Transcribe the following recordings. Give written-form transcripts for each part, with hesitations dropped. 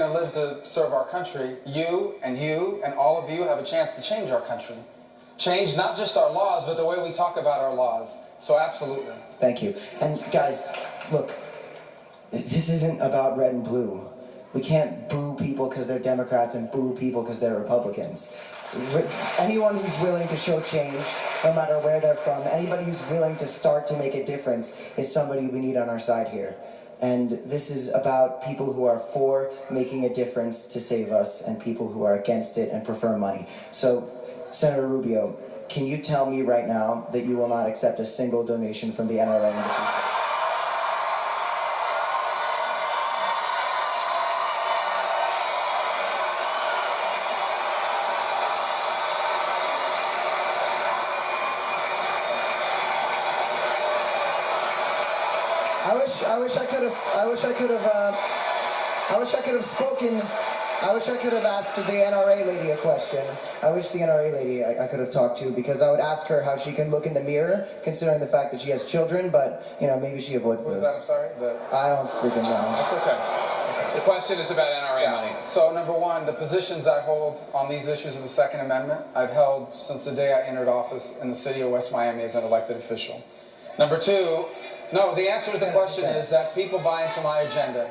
going to live to serve our country, you and all of you have a chance to change our country. Change not just our laws, but the way we talk about our laws. So absolutely. Thank you. And guys, look, this isn't about red and blue. We can't boo people because they're Democrats and boo people because they're Republicans. Anyone who's willing to show change, no matter where they're from, anybody who's willing to start to make a difference is somebody we need on our side here. And this is about people who are for making a difference to save us and people who are against it and prefer money. So, Senator Rubio, can you tell me right now that you will not accept a single donation from the N.R.A. in the future? I wish I could have asked the N.R.A. lady a question. I wish the N.R.A. lady I could have talked to, because I would ask her how she can look in the mirror, considering the fact that she has children, but, you know, maybe she avoids those. I'm sorry? I don't freaking know. That's okay. The question is about N.R.A. money. So, number one, the positions I hold on these issues of the Second Amendment, I've held since the day I entered office in the city of West Miami as an elected official. Number two, no, the answer to the question is that people buy into my agenda.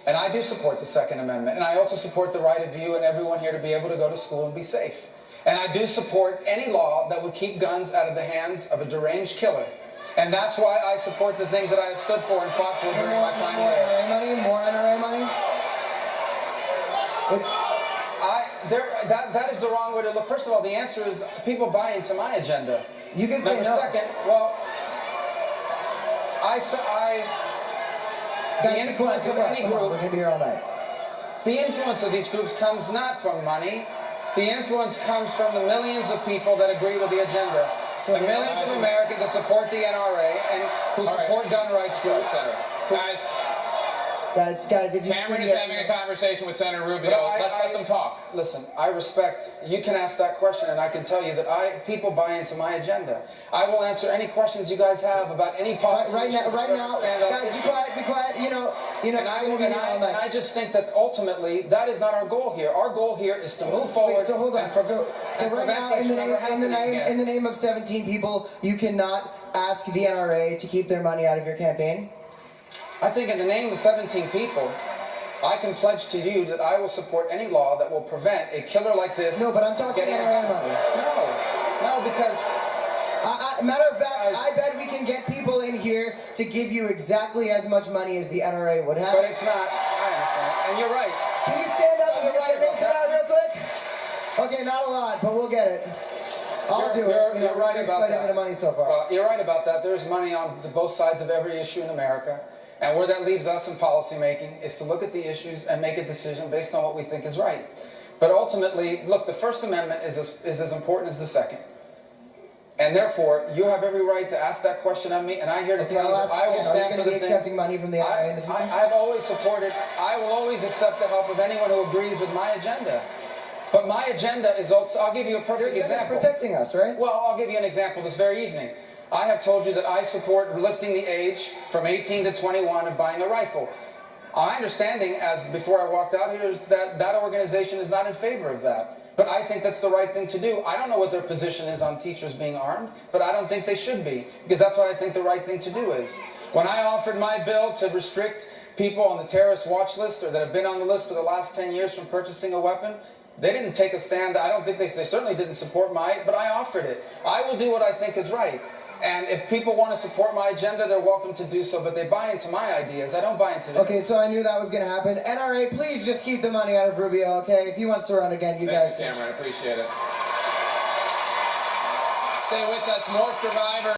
And I do support the Second Amendment. And I also support the right of you and everyone here to be able to go to school and be safe. And I do support any law that would keep guns out of the hands of a deranged killer. And that's why I support the things that I have stood for and fought for during my time here. there. More NRA money? More NRA money? That is the wrong way to look. First of all, the answer is people buy into my agenda. You can say no. Second, well, the influence of any group, we're going to be here all night. The influence of these groups comes not from money. The influence comes from the millions of people that agree with the agenda. So the millions of Americans that support the N.R.A. and who support gun rights groups. Guys, if you... Cameron is having a conversation with Senator Rubio. Let's let them talk. Listen, I respect... You can ask that question, and I can tell you that people buy into my agenda. I will answer any questions you guys have about any policy. Right now, guys, be quiet. You know. And I just think that ultimately, that is not our goal here. Our goal here is to move forward. So hold on. So right now, in the name of 17 people, you cannot ask the N.R.A. to keep their money out of your campaign? I think in the name of 17 people, I can pledge to you that I will support any law that will prevent a killer like this. No, but I'm talking NRA money. No, because... matter of fact, I bet we can get people in here to give you exactly as much money as the NRA would have. But it's not. I understand. And you're right. Can you stand up and get your name out real quick? Okay, not a lot, but we'll get it. I'll do it. You're right about that. A bit of money so far. You're right about that. There's money on both sides of every issue in America. And where that leaves us in policymaking is to look at the issues and make a decision based on what we think is right. But ultimately, look, the First Amendment is as important as the Second. And therefore, you have every right to ask that question of me, and I'm here to tell you that I will stand for the things. Accepting money from the NRA in the future? I've always supported, I will always accept the help of anyone who agrees with my agenda. But my agenda is, I'll give you a perfect example. It's protecting us, right? Well, I'll give you an example this very evening. I have told you that I support lifting the age from 18 to 21 of buying a rifle. My understanding, as before I walked out here, is that that organization is not in favor of that. But I think that's the right thing to do. I don't know what their position is on teachers being armed, but I don't think they should be, because that's what I think the right thing to do is. When I offered my bill to restrict people on the terrorist watch list or that have been on the list for the last 10 years from purchasing a weapon, they didn't take a stand. I don't think they certainly didn't support but I offered it. I will do what I think is right. And if people want to support my agenda, they're welcome to do so, but they buy into my ideas. I don't buy into them. Okay, so I knew that was going to happen. NRA, please just keep the money out of Rubio, okay? If he wants to run again, you guys can. Thank you, Cameron. I appreciate it. Stay with us. More Survivor.